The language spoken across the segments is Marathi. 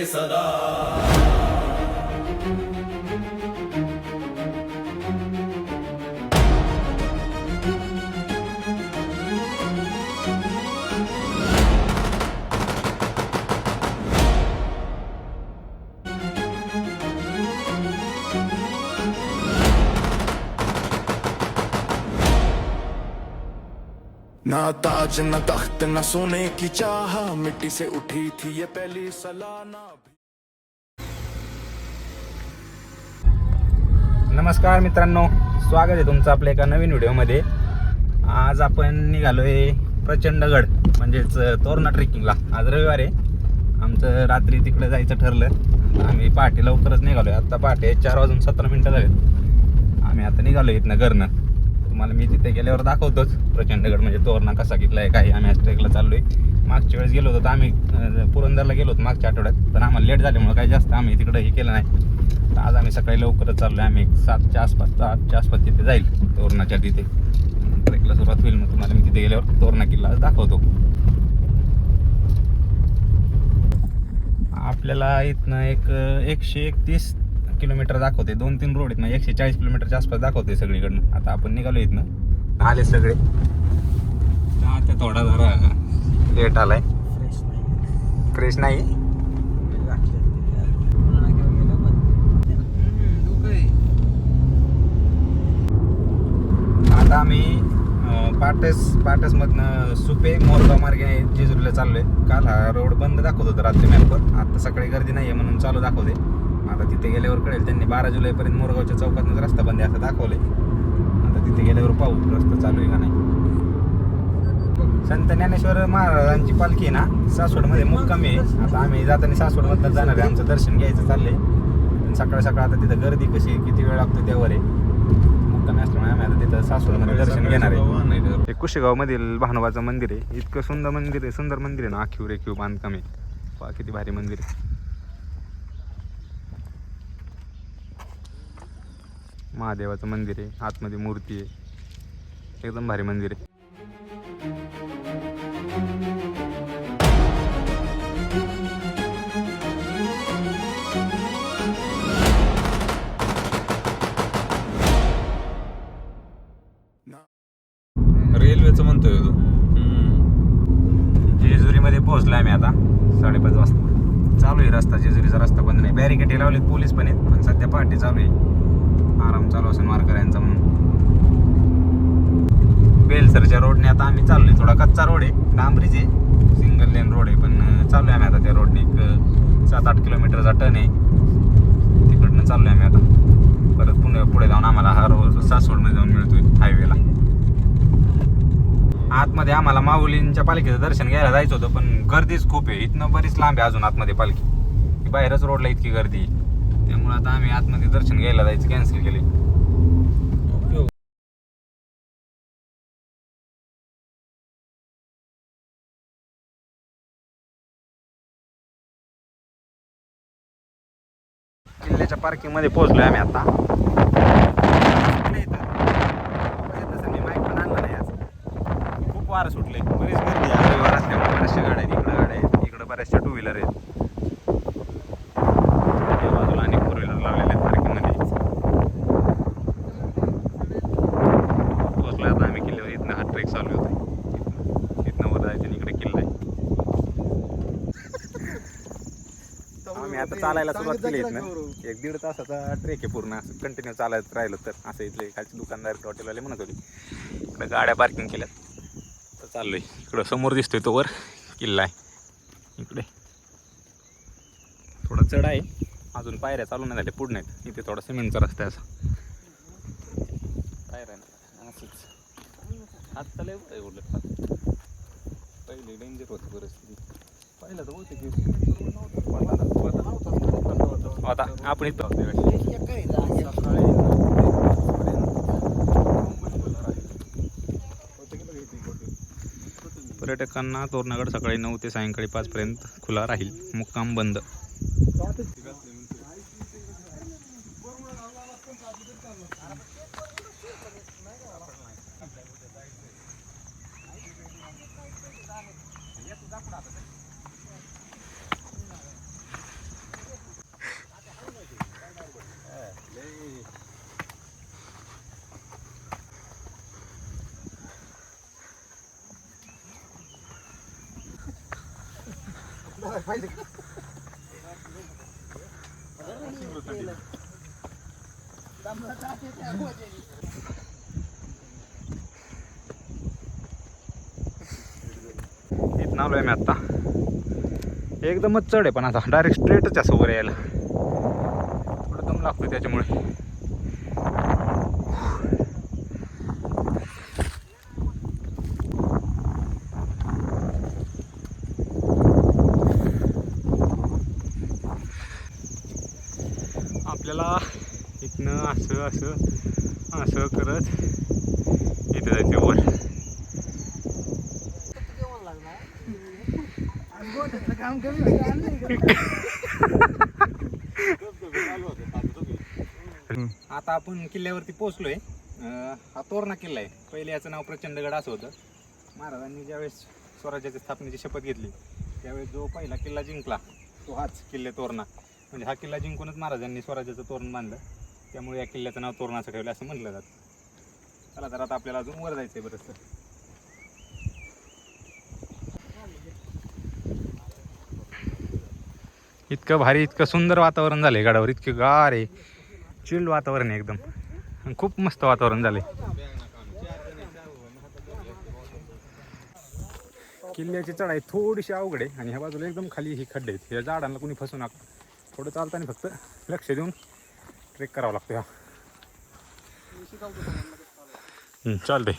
रहे सदा। ना ताज न तख्त न सोने की चाह, मिट्टी से उठी थी ये पहली सलाना। नमस्कार मित्रांनो, स्वागत आहे तुमचं आपल्या एका नवीन व्हिडिओमध्ये. आज आपण निघालोय प्रचंडगड म्हणजेच तोरणा ट्रेकिंगला. आज रविवार आहे. आमचं रात्री तिकडे जायचं ठरलं. आम्ही पहाटे लवकरच निघालोय. आता पहाटे 4:17 झालेत. आम्ही आता निघालोय इथनं घरनं. तुम्हाला मी तिथे गेल्यावर दाखवतोच प्रचंडगड म्हणजे तोरणा कसा किल्ला आहे काय. आम्ही आज ट्रेकला चाललोय. मागच्या वेळेस गेलो होतो तर आम्ही पुरंदरला गेलो होतो मागच्या आठवड्यात, पण आम्हाला लेट झाल्यामुळे काही जास्त आम्ही तिकडे हे केलं नाही. तर आज आम्ही सकाळी लवकरच चाललोय. आम्ही 7च्या आसपास तिथे जाईल तोरणाच्या तिथे ट्रेकला सुरुवात होईल. मग तुम्हाला मी तिथे गेल्यावर तोरणा किल्ला आज दाखवतो. आपल्याला इथनं एक 131 किलोमीटर दाखवते. 2-3 रोड आहेत ना, 140 किलोमीटरच्या आसपास दाखवते सगळीकडनं. आता आपण निघालो इथनं. आले सगळे. आता थोडा जरा लेट आलाय. फ्रेश नाही. आता आम्ही पाटसमधनं सुपे मोरगाव मार्गे जेजुरीला चाललोय. काल हा रोड बंद दाखवत होता रात्री मॅपवर. आता सकाळी गर्दी नाही आहे म्हणून चालू दाखवते. आता तिथे गेल्यावर कळेल. त्यांनी 12 जुलैपर्यंत मोरगावच्या चौकातूनच रस्ता बंद आहे असं दाखवलंय. आता तिथे गेल्यावर पाहू रस्ता चालू आहे का नाही. संत ज्ञानेश्वर महाराजांची पालखी आहे ना, सासवडमध्ये मुक्कामी आहे. आता आम्ही जाताना सासवडमधनं जाणार आहे. आमचं दर्शन घ्यायचं चाललंय. सकाळ सकाळ आता तिथं गर्दी कशी किती वेळ लागतो त्यावर आहे. मुक्कामी असल्यामुळे आम्ही आता तिथं सासवडमध्ये दर्शन घेणार आहे. हे कुशेगावमधील भानुबाचं मंदिर आहे. इतकं सुंदर मंदिर आहे ना. आखीव रेखीव बांधकाम आहे. पहा किती भारी मंदिर आहे. महादेवाचं मंदिर आहे. आतमध्ये मूर्ती आहे. एकदम भारी मंदिर आहे. रेल्वेचं म्हणतोय तू. जेजुरीमध्ये पोहोचलो आम्ही आता 5:30 वाजता. चालू आहे रस्ता. जेजुरीचा रस्ता बंद नाही. बॅरिकेड लावलेत, पोलीस पण आहेत, पण सध्या पहाटे चालू आहे. आराम चालू असेल वारकऱ्यांचा म्हणून. बेलसरच्या रोडने आता आम्ही चाललोय. थोडा कच्चा रोड आहे, डांबरीच आहे, सिंगल लेन रोड आहे, पण चाललोय आम्ही आता त्या रोडने. एक 7-8 किलोमीटरचा टर्न आहे. तिकडनं चाललोय आम्ही आता. परत पुढे जाऊन आम्हाला हा रोड सासवडमध्ये जाऊन मिळतोय हायवेला. आतमध्ये आम्हाला माऊलींच्या पालखीचं दर्शन घ्यायला जायचं होतं, पण गर्दीच खूप आहे. इथनं बरीच लांब आहे अजून आतमध्ये पालखी. बाहेरच रोडला इतकी गर्दी, त्यामुळे आता आम्ही आतमध्ये दर्शन घ्यायला जायचं कॅन्सल केले. किल्ल्याच्या पार्किंगमध्ये पोहोचलोय आम्ही आता. मी माईक पण आणलं नाही आज. खूप वारं सुटले. बरीच गर्दी आहे रविवार असल्यामुळे. बऱ्याचशा गाड्या आहेत. इकडं गाड्या आहेत, इकडं बऱ्याचशा 2 व्हीलर आहेत. या बाजूला आणि 4 व्हीलर लावलेले आहेत पार्किंगमध्ये. पोहोचलोय आता आम्ही किल्ल्यावर. इथनं हा ट्रेक चालू होता. इथनं वर जायचं आणि इकडे किल्ला आहे. आम्ही आता चालायला सुरुवात केली. इथनं 1-1.5 तासाचा ट्रेक आहे पूर्ण. असं कंटिन्यू चालत राहिलं तर. असं इथले खालचे दुकानदार हॉटेलवाले म्हणत होते. इकडे गाड्या पार्किंग केल्यात. तर चाललोय. इकडं समोर दिसतोय तो वर किल्ला आहे. इकडे थोडा चढ आहे. अजून पायऱ्या चालू नाही झाल्या, पुढे नाहीत. इथे थोडा सिमेंटचा रस्ता आहे असा. पायऱ्या नाही असंच. आत्ता लय बरं आहे उलट. पहिले डेंजर होती परिस्थिती. पहिला तर होते की आता आपण इथं पर्यटकांना तोरणागड सकाळी 9 ते सायंकाळी 5 पर्यंत खुला राहील. मुक्काम बंद. इथं आलोय मी आता. एकदमच चढ आहे पण आता डायरेक्ट स्ट्रेटच असं वर यायला थोडं दम लागतो त्याच्यामुळे. आपल्याला इथनं असं असं असं करत इथं जायचं वर. आता आपण किल्ल्यावरती पोहोचलोय. हा तोरणा किल्ला आहे. पहिले याचं नाव प्रचंडगड असं होतं. महाराजांनी ज्यावेळेस स्वराज्याच्या स्थापनेची शपथ घेतली त्यावेळेस जो पहिला किल्ला जिंकला तो हाच किल्ले तोरणा. म्हणजे हा किल्ला जिंकूनच महाराजांनी स्वराज्याचं तोरण बांधलं. त्यामुळे या किल्ल्याचं नाव तोरणा असं ठेवलं असं म्हटलं जातं. चला तर आता आपल्याला अजून वर जायचं आहे बरंचसं. इतकं भारी इतकं सुंदर वातावरण झालं आहे गडावर. इतकं गार आहे, चिल्ड वातावरण आहे एकदम. आणि खूप मस्त वातावरण झालं आहे. किल्ल्याची चढाई थोडीशी अवघड आहे आणि ह्या बाजूला एकदम खाली ही खड्डे आहेत. ह्या झाडांना कुणी फसू नका. थोडं चालताना फक्त लक्ष देऊन ट्रेक करावं लागतं. चालतंय.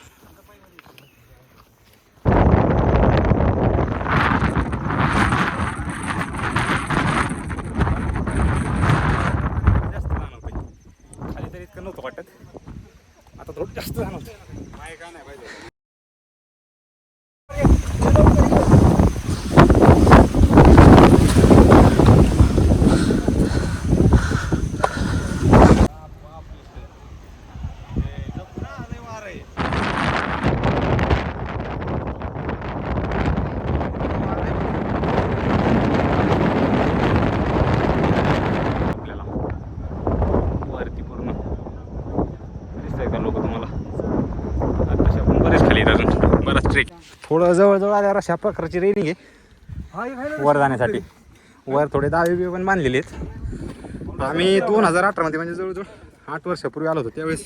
खाली तर इतकं नव्हतं वाटत, आता थोडं जास्त जाणवतं. काय का नाही पाहिजे. थोडं जवळजवळ आल्यावर अशा प्रकारची रेलिंग आहे वर जाण्यासाठी. वर थोडे दावे बिवे पण बांधलेले आहेत. आम्ही 2018 मध्ये म्हणजे जवळजवळ 8 वर्षापूर्वी आलो होतो. त्यावेळेस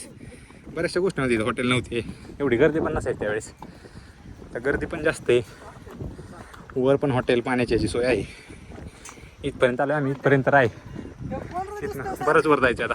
बऱ्याचशा गोष्टी नव्हती. हॉटेल नव्हते, एवढी गर्दी पण नसायची त्यावेळेस. आता गर्दी पण जास्त आहे. वर पण हॉटेल, पाण्याची याची सोय आहे. इथपर्यंत आलो आम्ही. इथपर्यंत आहे. इथनं बरंच वर जायचं आता.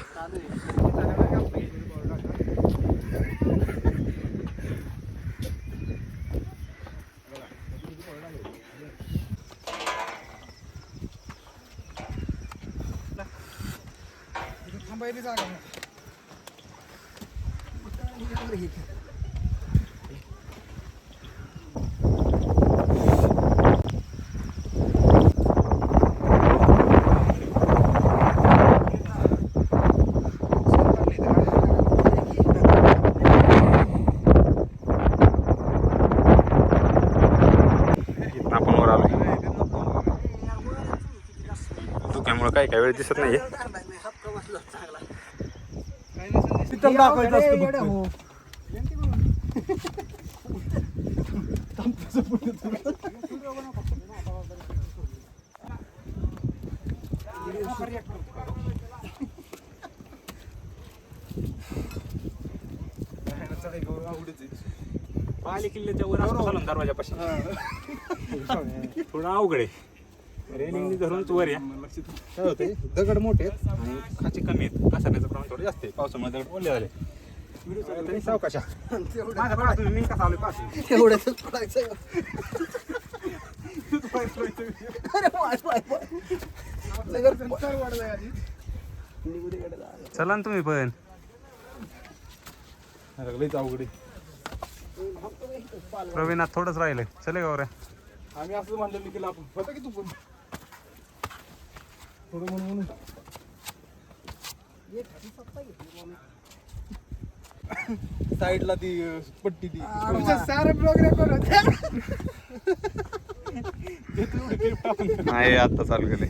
धुक्यामुळे काही वेळ दिसत नाहीये. पाली किल्ल्याच्या वर चालून दरवाजापाशी थोडं अवघड आहे. रेलिंगनी धरूनच वर या. काय होतंय, दगड मोठे आहेत आणि खाची कमी आहेत. घसरण्याचं प्रमाण थोडं जास्त आहे. पावसामुळे दगड ओले झाले. तरी सावकाशा माझ्या पास मी कसा आलोय पास एवढ्याच पडायचं. चला ना तुम्ही पण. अवघड प्रवीणात थोडंच राहिलंय. चले गाव रे. आम्ही असं म्हणलं की आपण होता की तू पण थोडं म्हणून साईडला ती पट्टी ती सारं प्रोग्राम करून नाही आता चालू केलंय.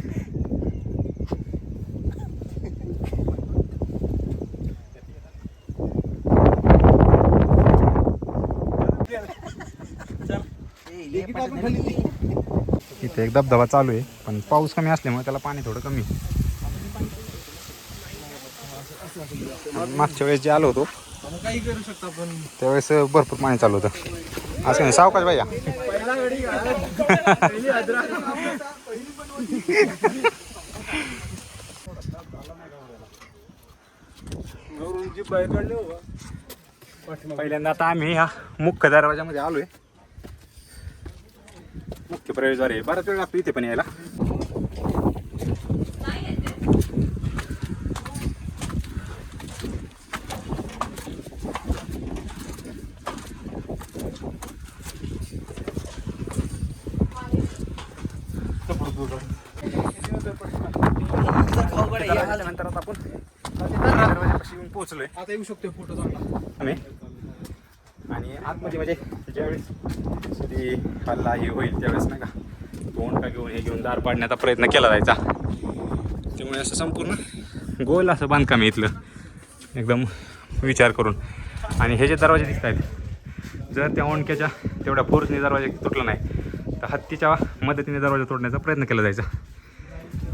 इथे एक धबधबा चालू आहे. पण पाऊस कमी असल्यामुळे त्याला पाणी थोडं कमी. मागच्या वेळेस जे आलो होतो काही करू शकतो आपण. त्यावेळेस भरपूर पाणी चालू होतं. असं नाही सावकाश भैया. बाहेर काढले हो. पहिल्यांदा आता आम्ही ह्या मुख्य दरवाजामध्ये आलोय. मुख्य प्रवेशद्वार आहे. बराच वेळ लागतो इथे पण यायला. नंतर आता आपण दरवाजापाशी येऊन पोहोचलोय आता येऊ शकतो फोटो चांगला. आम्ही. आणि आतमध्ये म्हणजे ज्यावेळेस कधी हल्ला हे होईल त्यावेळेस नाही का तोंड का घेऊन हे घेऊन दार पाडण्याचा प्रयत्न केला जायचा. त्यामुळे असं संपूर्ण गोल असं बांधकाम आहे इथलं एकदम विचार करून. आणि हे जे दरवाजे दिसत आहेत जर त्या ओंडक्याच्या तेवढ्या फोर्सने दरवाजा तुटला नाही तर हत्तीच्या मदतीने दरवाजा तोडण्याचा प्रयत्न केला जायचा.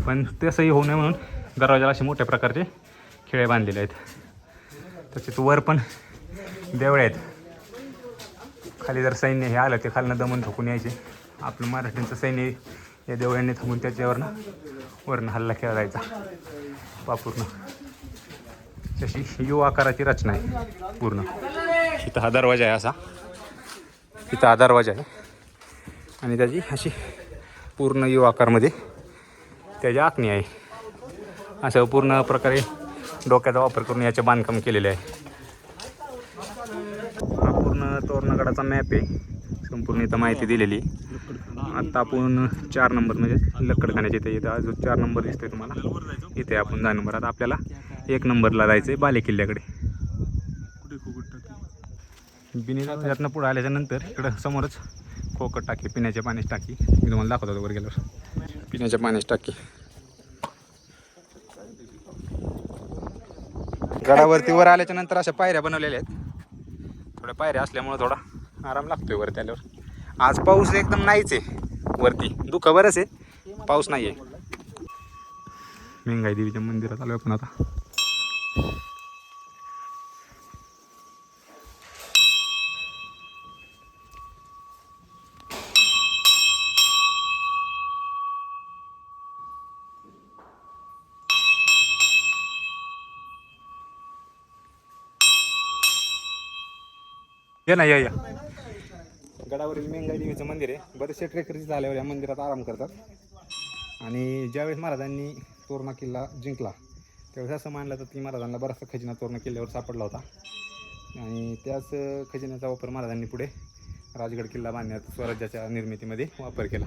पण तसंही होऊ नये म्हणून दरवाजाला असे मोठ्या प्रकारचे खिळे बांधलेले आहेत. तसेच वर पण देवळे आहेत. खाली जर सैन्य हे आलं ते खालनं दमन ठोकून यायचे. आपलं मराठ्यांचं सैन्य या देवळ्यांनी थांबून त्याच्यावरनं वरनं हल्ला केला जायचा. पूर्ण तशी यू आकाराची रचना आहे पूर्ण. इथं हा दरवाजा आहे असा. इथं हा दरवाजा आहे आणि त्याची अशी पूर्ण यू आकारमध्ये त्याची आखणी आहे. असं पूर्ण प्रकारे डोक्याचा वापर करून याचे बांधकाम केलेले आहे. हा पूर्ण तोरणागडाचा मॅप आहे. संपूर्ण इथं माहिती दिलेली. आत्ता आपण 4 नंबर म्हणजे लक्कडखान्याच्या इथे येतं. अजून 4 नंबर दिसतोय तुम्हाला. इथे आपण 10 नंबर. आता आपल्याला 1 नंबरला जायचं आहे बाले किल्ल्याकडे. बिनी त्यातनं पुढे आल्याच्या नंतर इकडं समोरच खोकट टाकी पिण्याच्या पाण्याची टाकी मी तुम्हाला दाखवतो वर गेल्यावर. पिण्याच्या पाण्याची टाकी. गडावरती वर आल्याच्या नंतर अशा पायऱ्या बनवलेल्या आहेत. थोड्या पायऱ्या असल्यामुळे थोडा आराम लागतोय वरती आल्यावर. आज पाऊस एकदम नाहीच आहे वरती. दुःख बरंच आहे पाऊस नाही आहे. मेंगाई देवीच्या मंदिरात आलो आपण आता. ये ना या गडावरील मेंगाई देवीचं मंदिर आहे. बरेचसे ट्रेकर्स झाल्यावर या मंदिरात आराम करतात. आणि ज्यावेळेस महाराजांनी तोरणा किल्ला जिंकला त्यावेळेस असं मानलं जातं की महाराजांना बराचसा खजिना तोरणा किल्ल्यावर सापडला होता. आणि त्याच खजिन्याचा वापर महाराजांनी पुढे राजगड किल्ला बांधण्यात स्वराज्याच्या निर्मितीमध्ये वापर केला.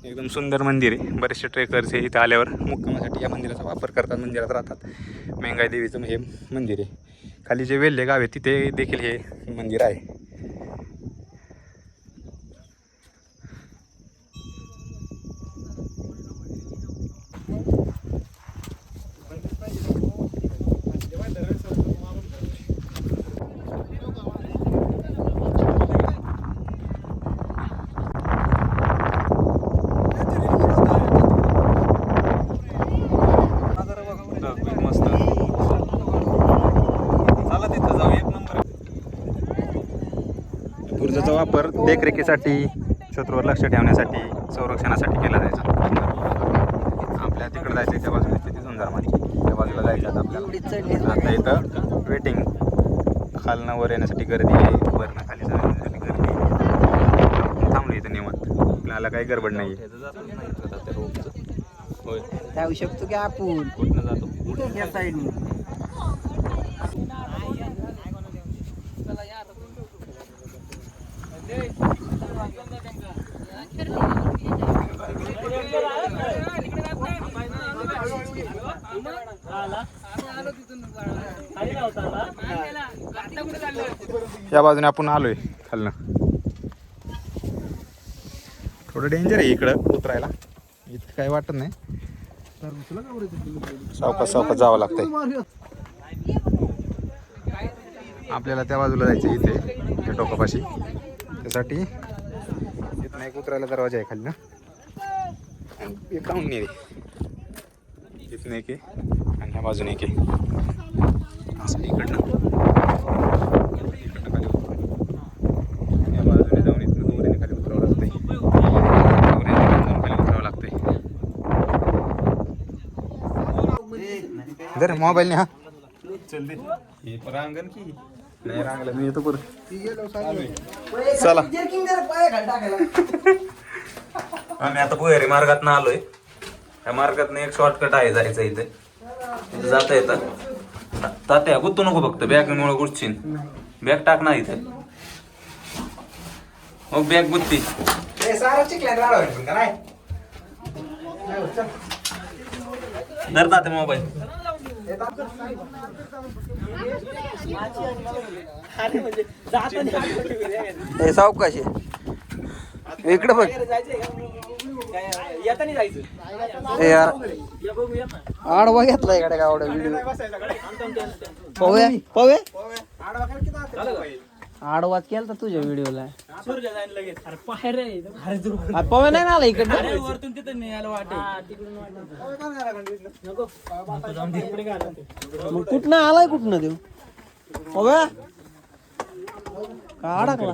एकदम सुंदर मंदिर आहे. बरेचसे ट्रेकर्स हे इथं आल्यावर मुक्कामासाठी या मंदिराचा वापर करतात. मंदिरात राहतात. मेंगाई देवीचं हे मंदिर आहे. खाली जे वेल्हे गाव आहे तिथे देखील हे मंदिर आहे. ऊर्जेचा वापर देखरेखीसाठी, शत्रूवर लक्ष ठेवण्यासाठी, संरक्षणासाठी केला जायचा. आपल्या तिकडे जायचं त्या बाजूला तिथे झुंजारमध्ये त्या बाजूला जायचं आपल्याला. आता इथं वेटिंग. खालनं वर येण्यासाठी गर्दी आहे, वरनं खाली जाण्यासाठी गर्दी आहे. थांबलो इथं निवांत. आपल्याला काही गडबड नाही आहे. होय जाऊ शकतो की आपण कुठनं जातो या साईडने. या बाजूने आपण आलोय खालनं. थोडं डेंजर आहे इकडं उतरायला. इथं काही वाटत नाही. सावकाश सावकाश जावं लागतंय. आपल्याला त्या बाजूला जायचं इथे त्या टोकापाशी. त्यासाठी इथं एक उतरायला दरवाजा आहे खाली ना. आणि एक राऊंड नाही इथून एक आणि ह्या बाजूने एक असं इकडनं खाली उतरू या बाजूने जाऊन इथून दोरीने खाली उतरावं लागतंय खाली उतरावं लागतंय जर मोबाईल हा चल दे हे रांगण की नाही रांगलं मी येतो परत चला आम्ही आता भुयारी मार्गात ना आलोय त्या मार्गात एक शॉर्टकट आहे जायचं इथे जाता येतं तात्या गुत्तू नको फक्त बॅग मुळे गुच्छीन बॅग टाक ना इथे मग बॅग गुत्ती धर तात्या मोबाईल सावकाशी इकडे बघ ए यार आडवा घेतलाय गाड्या गावड्या व्हिडिओ पवे पवे आडवाच केलता तुझ्या व्हिडिओला पवे नाही ना आला इकडे मग कुठनं आलाय कुठनं देऊ पवे का अडकला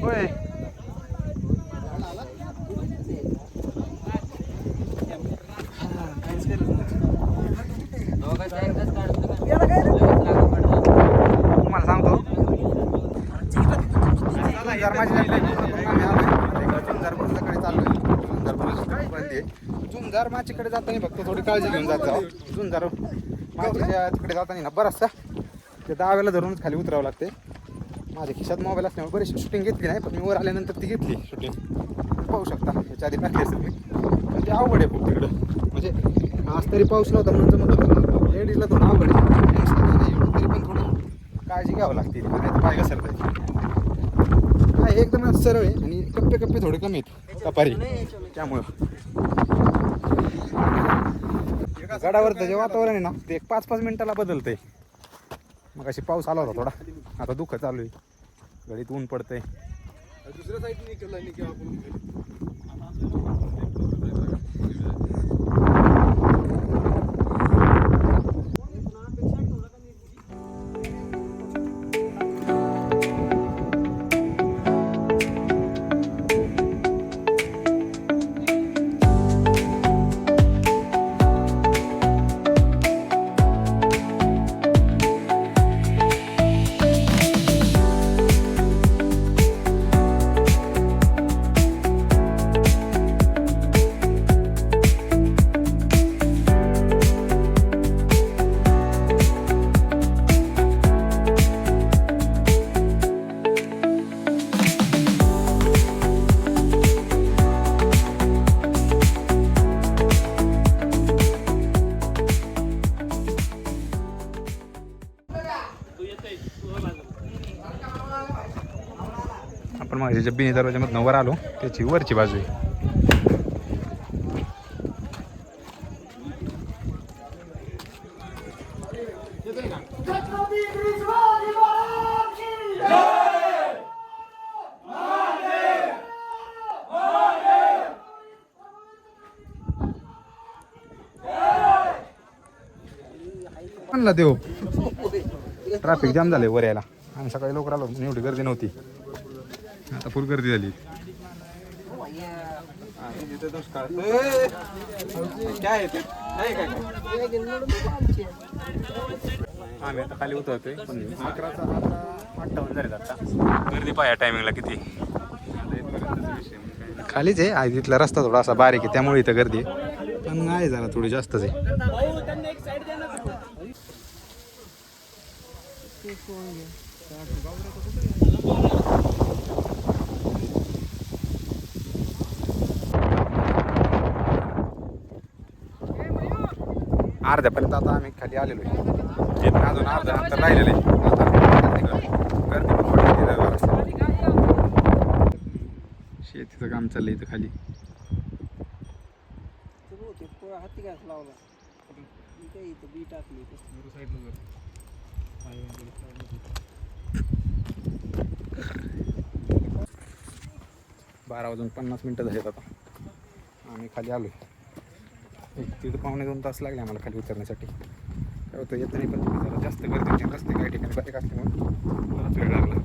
होय तुम्हाला सांगतो झुंजार माचीकडे जाताना फक्त थोडी काळजी घेऊन जात जाऊ झुंजार माचीच्या तिकडे जाताना ना बराचसा ते दाव्याला धरूनच खाली उतरावं लागते माझ्या खिशात मोबाईल असल्यामुळे बरीचशी शूटिंग घेतली नाही पण मी वर आल्यानंतर ती घेतली शूटिंग पाहू शकता याच्या आधी टाकली असेल मी पण ते अवघड आहे खूप तिकडं म्हणजे आज तरी पाऊस नव्हता म्हणून जमत होतं लेडीजला थोडं अवघड आहे नाही एवढं तरी पण थोडं काळजी घ्यावं लागते नाही तर पाय घसरता काय एकदम सरळ आहे आणि कप्पे कप्पे थोडे कमी आहेत कपारी त्यामुळं गडावरचं जे वातावरण आहे ना ते एक 5-5 मिनिटाला बदलतंय मग अशी पाऊस आला होता थोडा आता दुःख चालू आहे घडीत ऊन पडतंय दुसऱ्या साईडने केला की आपण मग ज्या बिनी दरवाजामधनं वर आलो त्याची वरची बाजू आहे म्हणला देव ट्रॅफिक जाम झाले वर यायला आणि सकाळी लवकर आलो एवढी गर्दी नव्हती आता फुल गर्दी झाली आम्ही आता खाली उतरतोय पण 11:58 झाले आता गर्दी पाया टायमिंगला किती खालीच आहे आई तिथला रस्ता थोडा असा बारीक आहे त्यामुळे इथं गर्दी आहे पण आहे जरा थोडी जास्तच आहे अर्ध्यापर्यंत आता आम्ही खाली आलेलो आहे अजून अर्धा अंतर राहिलेलं आहे गर्दी शेतीचं काम चाललंय इथं खाली हाती घास लावला इथे इथं बी टाकली इथं. 12:50 झालेत आता. आम्ही खाली आलो. 1-1.5-2 तास लागले आम्हाला खाली उतरण्यासाठी. काय होतं येताना पण थोडी जरा जास्त गर्दी होती. रस्ते काही ठिकाणी बारीक असल्यामुळे बराच वेळ लागला.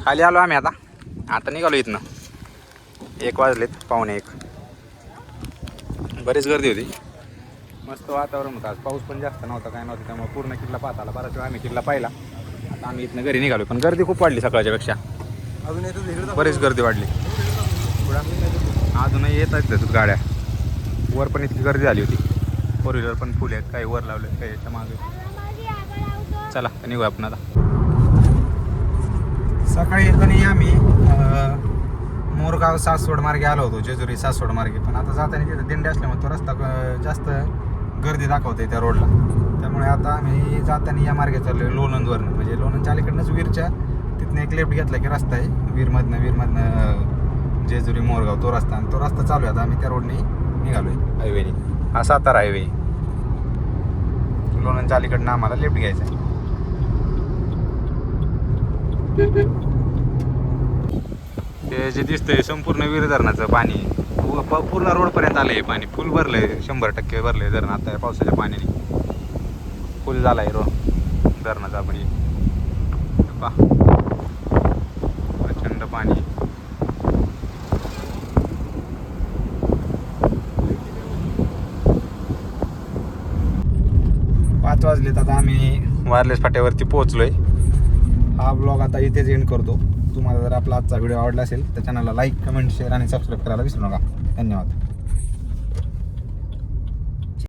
खाली आलो आम्ही आता निघालो इथनं. 1 वाजलेत, 1:45. बरीच गर्दी होती. मस्त वातावरण होतं आज. पाऊस पण जास्त नव्हता, काय नव्हतं, त्यामुळे पूर्ण किल्ला पाहता आला. बराच वेळ आम्ही किल्ला पाहिला. आता आम्ही इथनं घरी निघालो, पण गर्दी खूप वाढली सकाळच्या पेक्षा. बरीच गर्दी वाढली. अजूनही येत आहेत गाड्या. वर पण इतकी गर्दी झाली होती. 4 व्हीलर पण फुल आहेत, काही वर लावले, काही याच्या मागे. चला निघू आपण आता. सकाळी येताना आम्ही मोरगाव सासवड मार्गे आलो होतो, जेजुरी सासवड मार्गे. पण आता जाताना तिथे दिंडी असल्यामुळे तो रस्ता जास्त गर्दी दाखवते त्या रोडला. त्यामुळे आता आम्ही जाताना या मार्गे चाललो आहे लोणंदवरनं. म्हणजे लोणंदच्या अलीकडनंच वीरच्या तिथनं एक लेफ्ट घेतला की रस्ता आहे वीरमधनं जेजुरी मोरगाव तो रस्ता. आणि तो रस्ता चालू आहे आता. आम्ही त्या रोडने निघालो आहे हायवेने. हा सातारा हायवे. लोणंदच्या अलीकडनं आम्हाला लेफ्ट घ्यायचा आहे. ते जे दिसतंय संपूर्ण वीर धरणाचं पाणी पूर्ण रोडपर्यंत आलं आहे. पाणी फुल भरलंय, 100% भरलंय धरण आता या पावसाच्या पाण्याने. फुल झाला आहे धरणाचा पाणी. प्रचंड पाणी. पाच वाजलेत आता. आम्ही वायरलेस फाट्यावरती पोहोचलोय. हा ब्लॉग आता इथेच एंड करतो. तुम्हाला जर आपला आजचा व्हिडिओ आवडला असेल तर चॅनलला लाईक, कमेंट, शेअर आणि सबस्क्राईब करायला विसरू नका. धन्यवाद.